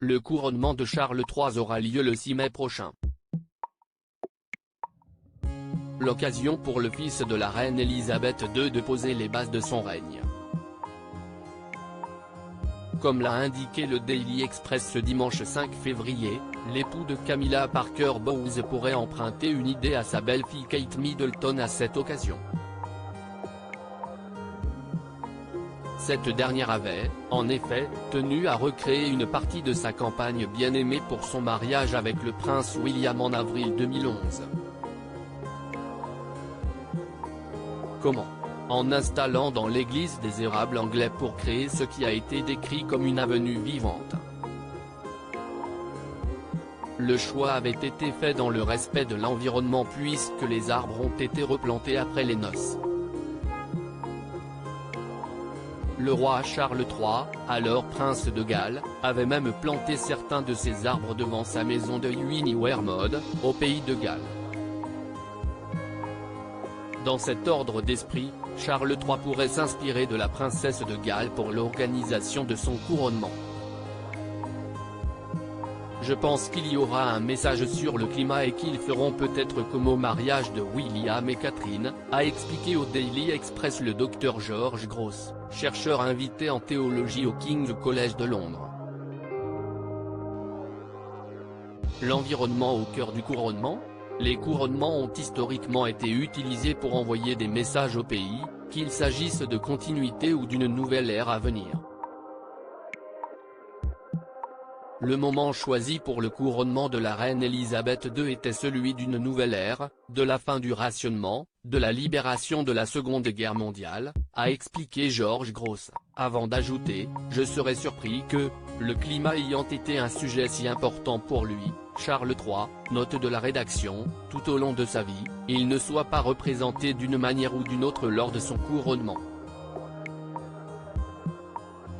Le couronnement de Charles III aura lieu le 6 mai prochain. L'occasion pour le fils de la reine Elisabeth II de poser les bases de son règne. Comme l'a indiqué le Daily Express ce dimanche 5 février, l'époux de Camilla Parker Bowles pourrait emprunter une idée à sa belle-fille Kate Middleton à cette occasion. Cette dernière avait, en effet, tenu à recréer une partie de sa campagne bien aimée pour son mariage avec le prince William en avril 2011. Comment ? En installant dans l'église des érables anglais pour créer ce qui a été décrit comme une avenue vivante. Le choix avait été fait dans le respect de l'environnement puisque les arbres ont été replantés après les noces. Le roi Charles III, alors prince de Galles, avait même planté certains de ces arbres devant sa maison de Wermode, au pays de Galles. Dans cet ordre d'esprit, Charles III pourrait s'inspirer de la princesse de Galles pour l'organisation de son couronnement. Je pense qu'il y aura un message sur le climat et qu'ils feront peut-être comme au mariage de William et Catherine, a expliqué au Daily Express le Dr George Gross, chercheur invité en théologie au King's College de Londres. L'environnement au cœur du couronnement ? Les couronnements ont historiquement été utilisés pour envoyer des messages au pays, qu'il s'agisse de continuité ou d'une nouvelle ère à venir. Le moment choisi pour le couronnement de la reine Elisabeth II était celui d'une nouvelle ère, de la fin du rationnement, de la libération de la Seconde Guerre mondiale, a expliqué George Gross, avant d'ajouter « Je serais surpris que, le climat ayant été un sujet si important pour lui, Charles III, note de la rédaction, tout au long de sa vie, il ne soit pas représenté d'une manière ou d'une autre lors de son couronnement. »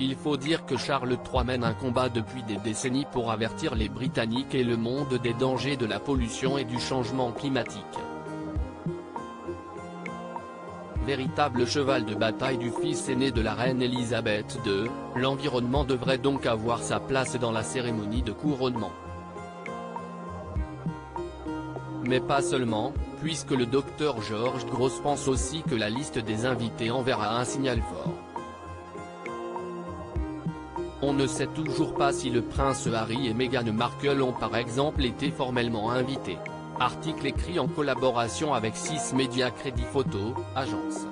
Il faut dire que Charles III mène un combat depuis des décennies pour avertir les Britanniques et le monde des dangers de la pollution et du changement climatique. Véritable cheval de bataille du fils aîné de la reine Elisabeth II, l'environnement devrait donc avoir sa place dans la cérémonie de couronnement. Mais pas seulement, puisque le Dr George Gross pense aussi que la liste des invités enverra un signal fort. On ne sait toujours pas si le prince Harry et Meghan Markle ont par exemple été formellement invités. Article écrit en collaboration avec 6 Médias Crédit Photo, agence.